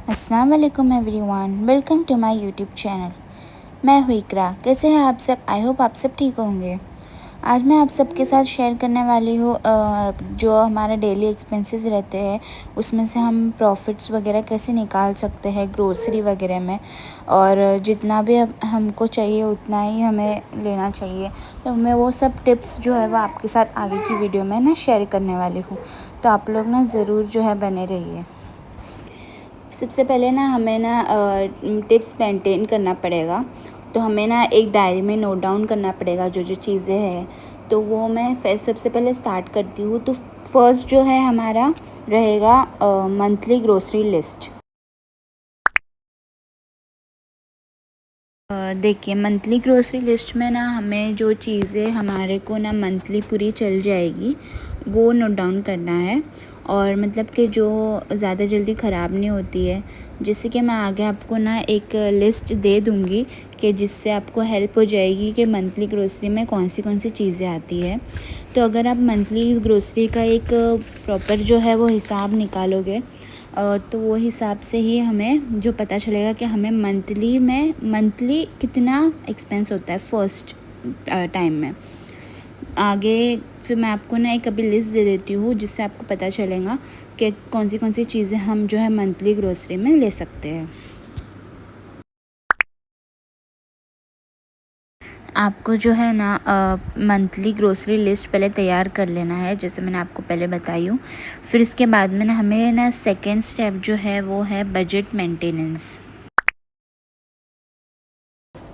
अस्सलाम वालेकुम everyone, welcome to my YouTube channel. मैं हूँ इकरा। कैसे हैं आप सब? आई होप आप सब ठीक होंगे। आज मैं आप सबके साथ शेयर करने वाली हूँ जो हमारा डेली एक्सपेंसेस रहते हैं उसमें से हम प्रॉफिट्स वगैरह कैसे निकाल सकते हैं ग्रोसरी वगैरह में, और जितना भी हमको चाहिए उतना ही हमें लेना चाहिए। तो मैं वो सब टिप्स जो है वो आपके साथ आगे की वीडियो में ना शेयर करने वाली हूँ, तो आप लोग ना ज़रूर जो है बने रहिए। सबसे पहले ना हमें ना टिप्स मेंटेन करना पड़ेगा। तो हमें ना एक डायरी में नोट डाउन करना पड़ेगा जो जो चीज़ें हैं। तो वो मैं सबसे पहले स्टार्ट करती हूँ। तो फर्स्ट जो है हमारा रहेगा मंथली ग्रोसरी लिस्ट। देखिए, मंथली ग्रोसरी लिस्ट में ना हमें जो चीज़ें हमारे को ना मंथली पूरी चल जाएगी वो नोट डाउन करना है, और मतलब कि जो ज़्यादा जल्दी ख़राब नहीं होती है, जिससे कि मैं आगे आपको ना एक लिस्ट दे दूँगी कि जिससे आपको हेल्प हो जाएगी कि मंथली ग्रोसरी में कौन सी चीज़ें आती है। तो अगर आप मंथली ग्रोसरी का एक प्रॉपर जो है वो हिसाब निकालोगे तो वो हिसाब से ही हमें जो पता चलेगा कि हमें मंथली कितना एक्सपेंस होता है फर्स्ट टाइम में। आगे फिर मैं आपको ना एक अभी लिस्ट दे देती हूँ जिससे आपको पता चलेगा कि कौन सी चीज़ें हम जो है मंथली ग्रोसरी में ले सकते हैं। आपको जो है ना मंथली ग्रोसरी लिस्ट पहले तैयार कर लेना है, जैसे मैंने आपको पहले बताई हूँ। फिर इसके बाद में ना हमें ना सेकेंड स्टेप जो है वो है बजट मेंटेनेंस।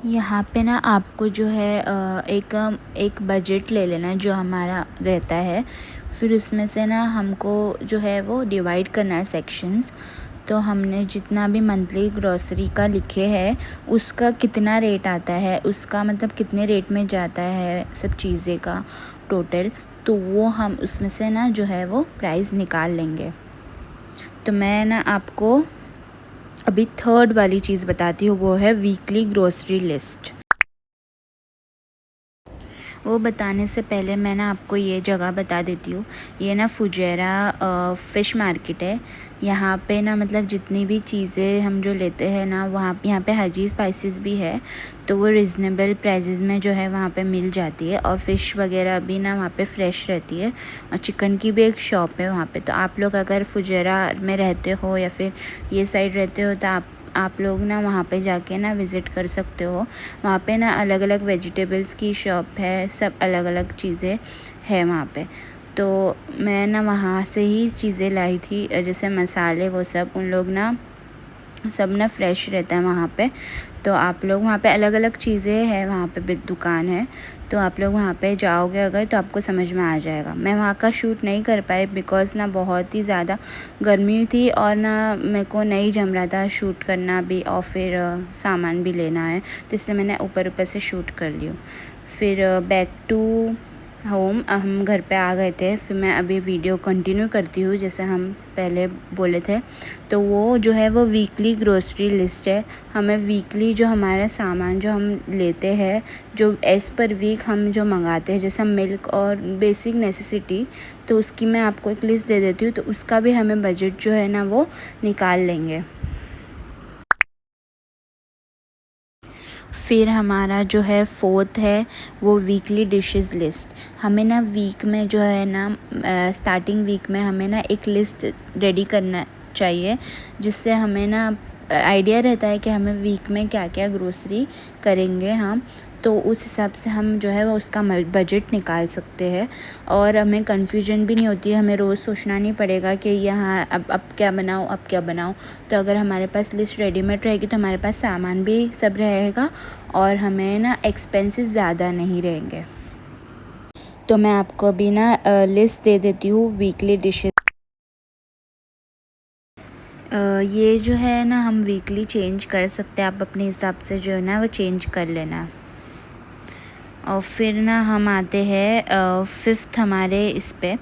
यहाँ पे ना आपको जो है एक बजट ले लेना है जो हमारा रहता है। फिर उसमें से ना हमको जो है वो डिवाइड करना है सेक्शंस। तो हमने जितना भी मंथली ग्रॉसरी का लिखे है उसका कितना रेट आता है, उसका मतलब कितने रेट में जाता है सब चीज़ें का टोटल, तो वो हम उसमें से ना जो है वो प्राइस निकाल लेंगे। तो मैं ना आपको अभी थर्ड वाली चीज़ बताती हूँ, वो है वीकली ग्रोसरी लिस्ट। वो बताने से पहले मैं ना आपको ये जगह बता देती हूँ। ये ना फुजेरा फ़िश मार्केट है। यहाँ पे ना मतलब जितनी भी चीज़ें हम जो लेते हैं ना वहाँ यहाँ पे हजी स्पाइसेस भी है, तो वो रिजनेबल प्राइसेस में जो है वहाँ पे मिल जाती है। और फ़िश वगैरह भी ना वहाँ पे फ्रेश रहती है, और चिकन की भी एक शॉप है वहाँ पे। तो आप लोग अगर फुजेरा में रहते हो या फिर ये साइड रहते हो तो आप लोग ना वहाँ पे जाके ना विज़िट कर सकते हो। वहाँ पे ना अलग अलग वेजिटेबल्स की शॉप है, सब अलग अलग चीज़ें है वहाँ पे। तो मैं ना वहाँ से ही चीज़ें लाई थी, जैसे मसाले वो सब उन लोग ना सब ना फ्रेश रहता है वहाँ पे। तो आप लोग वहाँ पे अलग अलग चीज़ें हैं, वहाँ पे बिग दुकान है, तो आप लोग वहाँ पे जाओगे अगर तो आपको समझ में आ जाएगा। मैं वहाँ का शूट नहीं कर पाई बिकॉज़ ना बहुत ही ज़्यादा गर्मी थी और ना मेरे को नहीं जम रहा था शूट करना भी, और फिर सामान भी लेना है, तो इसलिए मैंने ऊपर ऊपर से शूट कर लिया। फिर बैक टू होम हम घर पे आ गए थे। फिर मैं अभी वीडियो कंटिन्यू करती हूँ जैसे हम पहले बोले थे। तो वो जो है वो वीकली ग्रोसरी लिस्ट है। हमें वीकली जो हमारा सामान जो हम लेते हैं, जो एज़ पर वीक हम जो मंगाते हैं, जैसे मिल्क और बेसिक नेसेसिटी, तो उसकी मैं आपको एक लिस्ट दे देती हूँ। तो उसका भी हमें बजट जो है ना वो निकाल लेंगे। फिर हमारा जो है फोर्थ है वो वीकली डिशेस लिस्ट। हमें ना वीक में जो है ना स्टार्टिंग वीक में हमें ना एक लिस्ट रेडी करना चाहिए, जिससे हमें ना आइडिया रहता है कि हमें वीक में क्या क्या ग्रोसरी करेंगे हम। तो उस हिसाब से हम जो है वो उसका बजट निकाल सकते हैं, और हमें कन्फ्यूजन भी नहीं होती है। हमें रोज़ सोचना नहीं पड़ेगा कि यहाँ अब क्या बनाऊँ, अब क्या बनाऊँ। तो अगर हमारे पास लिस्ट रेडीमेड रहेगी तो हमारे पास सामान भी सब रहेगा, और हमें ना एक्सपेंसेस ज़्यादा नहीं रहेंगे। तो मैं आपको अभी ना लिस्ट दे देती हूँ वीकली डिशेस। ये जो है ना हम वीकली चेंज कर सकते हैं, आप अपने हिसाब से जो है ना वो चेंज कर लेना। और फिर ना हम आते हैं फिफ्थ हमारे इस पे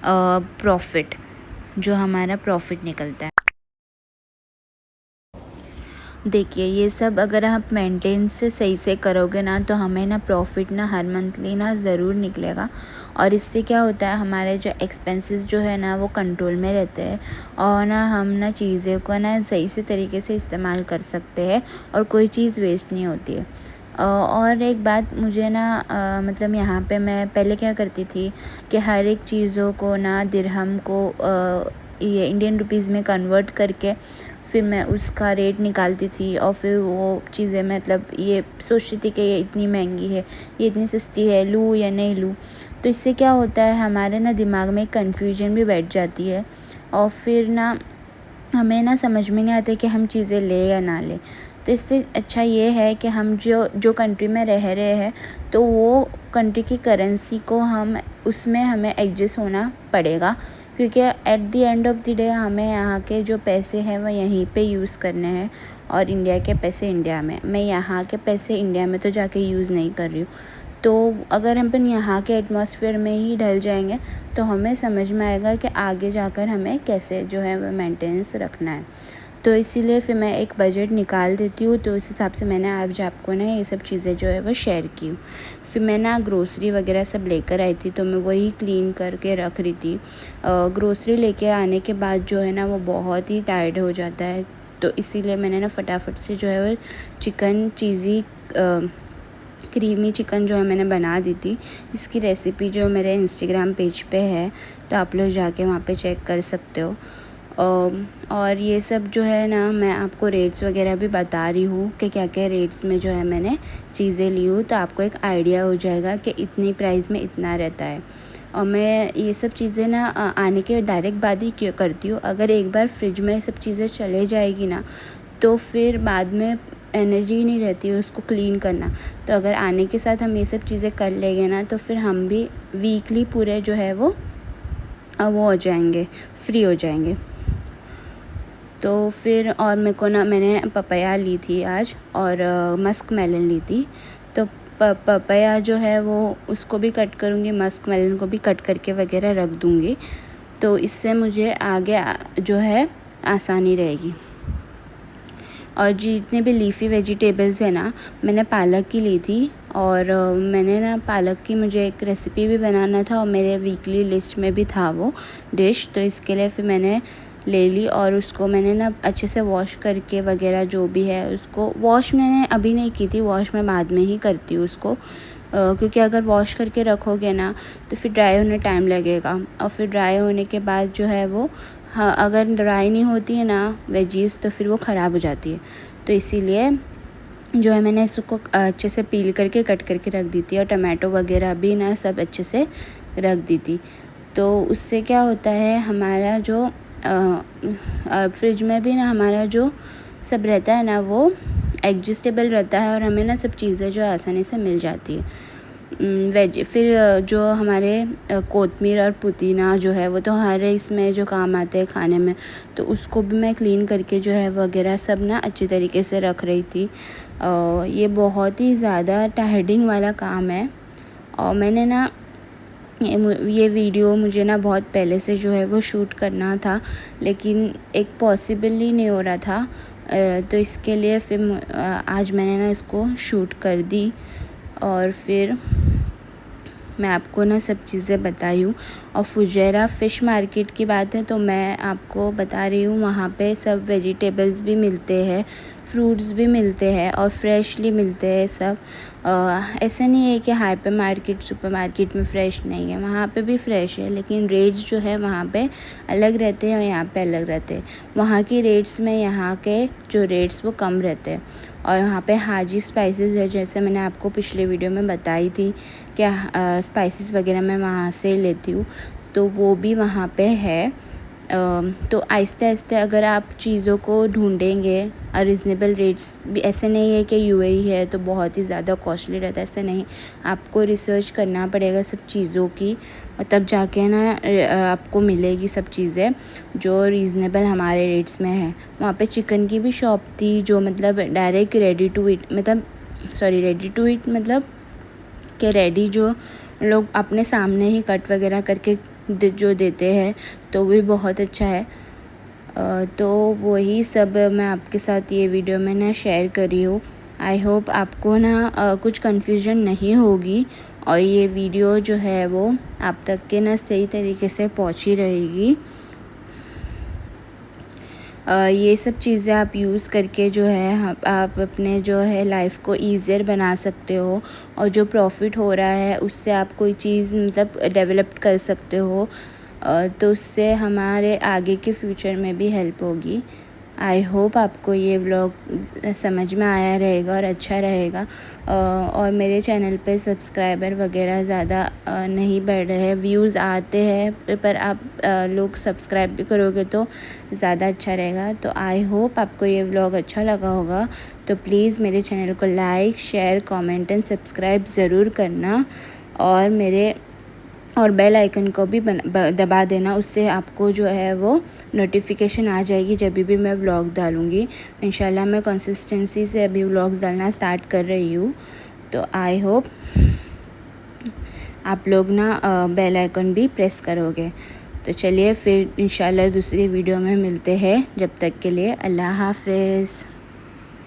प्रॉफिट, जो हमारा प्रॉफिट निकलता है। देखिए ये सब अगर आप मेंटेन से सही से करोगे ना तो हमें ना प्रॉफिट ना हर मंथली ना ज़रूर निकलेगा। और इससे क्या होता है, हमारे जो एक्सपेंसेस जो है ना वो कंट्रोल में रहते हैं और ना हम ना चीज़ों को ना सही से तरीके से इस्तेमाल कर सकते हैं और कोई चीज़ वेस्ट नहीं होती है। और एक बात मुझे ना मतलब यहाँ पे मैं पहले क्या करती थी कि हर एक चीज़ों को ना दिरहम को ये इंडियन रुपीज़ में कन्वर्ट करके फिर मैं उसका रेट निकालती थी और फिर वो चीज़ें मतलब ये सोचती थी कि ये इतनी महंगी है, ये इतनी सस्ती है, लूँ या नहीं लूँ। तो इससे क्या होता है, हमारे ना दिमाग में कन्फ्यूजन भी बैठ जाती है और फिर ना हमें ना समझ में नहीं आता कि हम चीज़ें लें या ना लें। तो इससे अच्छा ये है कि हम जो कंट्री में रह रहे हैं तो वो कंट्री की करेंसी को हम उसमें हमें एडजस्ट होना पड़ेगा, क्योंकि at the end of the day हमें यहाँ के जो पैसे हैं वो यहीं पे यूज़ करने हैं और इंडिया के पैसे इंडिया में। मैं यहाँ के पैसे इंडिया में तो जाके यूज़ नहीं कर रही हूँ। तो अगर हम यहाँ के एटमॉस्फेयर में ही ढल जाएंगे तो हमें समझ में आएगा कि आगे जाकर हमें कैसे जो है वो मेंटेनेंस रखना है। तो इसीलिए फिर मैं एक बजट निकाल देती हूँ, तो उस हिसाब से मैंने आज आपको ना ये सब चीज़ें जो है वो शेयर की। फिर मैं ना ग्रोसरी वगैरह सब लेकर आई थी, तो मैं वही क्लीन करके रख रही थी। ग्रोसरी लेके आने के बाद जो है ना वो बहुत ही टायर्ड हो जाता है, तो इसीलिए मैंने ना फटाफट से जो है वो चिकन चीज़ी क्रीमी चिकन जो है मैंने बना दी थी। इसकी रेसिपी जो मेरे इंस्टाग्राम पेज पे है, तो आप लोग जाके वहाँ पे चेक कर सकते हो। और ये सब जो है ना मैं आपको रेट्स वगैरह भी बता रही हूँ कि क्या क्या रेट्स में जो है मैंने चीज़ें ली हूँ, तो आपको एक आइडिया हो जाएगा कि इतनी प्राइस में इतना रहता है। और मैं ये सब चीज़ें ना आने के डायरेक्ट बाद ही क्यों करती हूँ। अगर एक बार फ्रिज में ये सब चीज़ें चले जाएगी ना तो फिर बाद में एनर्जी ही नहीं रहती है उसको क्लीन करना। तो अगर आने के साथ हम ये सब चीज़ें कर लेंगे ना तो फिर हम भी वीकली पूरे जो है वो हो जाएंगे, फ्री हो जाएंगे। तो फिर और मेरे को ना मैंने पपाया ली थी आज और मस्क मेलन ली थी। तो पपाया जो है वो उसको भी कट करूँगी, मस्क मेलन को भी कट करके वगैरह रख दूँगी, तो इससे मुझे आगे जो है आसानी रहेगी। और जितने भी लीफ़ी वेजिटेबल्स है ना, मैंने पालक की ली थी और मैंने ना पालक की मुझे एक रेसिपी भी बनाना था और मेरे वीकली लिस्ट में भी था वो डिश, तो इसके लिए फिर मैंने ले ली और उसको मैंने ना अच्छे से वॉश करके वगैरह जो भी है उसको वॉश मैंने अभी नहीं की थी, वॉश मैं बाद में ही करती हूँ उसको, क्योंकि अगर वॉश करके रखोगे ना तो फिर ड्राई होने टाइम लगेगा और फिर ड्राई होने के बाद जो है वो अगर ड्राई नहीं होती है ना वेजीज़ तो फिर वो ख़राब हो जाती है। तो इसीलिए जो है मैंने इसको अच्छे से पील करके कट करके रख दी थी और टमाटो वगैरह भी ना सब अच्छे से रख दी थी। तो उससे क्या होता है, हमारा जो फ्रिज में भी ना हमारा जो सब रहता है ना वो एडजस्टेबल रहता है और हमें ना सब चीज़ें जो आसानी से मिल जाती है। वेज फिर जो हमारे कोतमीर और पुदीना जो है वो तो हर इसमें जो काम आते हैं खाने में, तो उसको भी मैं क्लीन करके जो है वगैरह सब ना अच्छी तरीके से रख रही थी। ये बहुत ही ज़्यादा टायरिंग वाला काम है और मैंने ना ये वीडियो मुझे ना बहुत पहले से जो है वो शूट करना था, लेकिन एक पॉसिबल ही नहीं हो रहा था, तो इसके लिए फिर आज मैंने ना इसको शूट कर दी और फिर मैं आपको ना सब चीज़ें बताई हूँ। और फुजैरा फ़िश मार्केट की बात है तो मैं आपको बता रही हूँ, वहाँ पे सब वेजिटेबल्स भी मिलते हैं, फ्रूट्स भी मिलते हैं और फ्रेशली मिलते हैं सब। ऐसा नहीं है कि हाइपर मार्केट सुपर मार्केट में फ़्रेश नहीं है, वहाँ पे भी फ़्रेश है, लेकिन रेट्स जो है वहाँ पे अलग रहते हैं और यहाँ पे अलग रहते हैं। वहाँ की रेट्स में यहाँ के जो रेट्स वो कम रहते हैं। और वहाँ पे हाजी स्पाइसेस है, जैसे मैंने आपको पिछले वीडियो में बताई थी कि स्पाइसेस वगैरह मैं वहाँ से लेती हूँ, तो वो भी वहाँ पे है। तो आहिस्ते आहिस्ते अगर आप चीज़ों को ढूंढेंगे और रिजनेबल रेट्स भी, ऐसे नहीं है कि यूएई है तो बहुत ही ज़्यादा कॉस्टली रहता है, ऐसे नहीं, आपको रिसर्च करना पड़ेगा सब चीज़ों की और तब जाके ना आपको मिलेगी सब चीज़ें जो रीज़नेबल हमारे रेट्स में है। वहाँ पे चिकन की भी शॉप थी जो मतलब डायरेक्ट रेडी टू ईट मतलब कि रेडी जो लोग अपने सामने ही कट वगैरह करके जो देते हैं, तो भी बहुत अच्छा है। तो वही सब मैं आपके साथ ये वीडियो में ना शेयर कर रही हूँ। आई होप आपको ना कुछ कन्फ्यूजन नहीं होगी और ये वीडियो जो है वो आप तक के ना सही तरीके से पहुँची रहेगी। ये सब चीज़ें आप यूज़ करके जो है आप अपने जो है लाइफ को ईज़ियर बना सकते हो और जो प्रॉफिट हो रहा है उससे आप कोई चीज़ मतलब डेवलप कर सकते हो, तो उससे हमारे आगे के फ्यूचर में भी हेल्प होगी। आई होप आपको ये व्लॉग समझ में आया रहेगा और अच्छा रहेगा। और मेरे चैनल पे सब्सक्राइबर वगैरह ज़्यादा नहीं बढ़ रहे हैं, व्यूज़ आते हैं पर आप लोग सब्सक्राइब भी करोगे तो ज़्यादा अच्छा रहेगा। तो आई होप आपको ये व्लॉग अच्छा लगा होगा। तो प्लीज़ मेरे चैनल को like, share, comment and subscribe ज़रूर करना और बेल आइकन को भी दबा देना। उससे आपको जो है वो नोटिफिकेशन आ जाएगी जब भी मैं व्लॉग डालूँगी। इंशाल्लाह मैं कंसिस्टेंसी से अभी व्लॉग्स डालना स्टार्ट कर रही हूँ। तो आई होप आप लोग ना बेल आइकन भी प्रेस करोगे। तो चलिए फिर इंशाल्लाह दूसरी वीडियो में मिलते हैं। जब तक के लिए अल्लाह हाफ़िज़।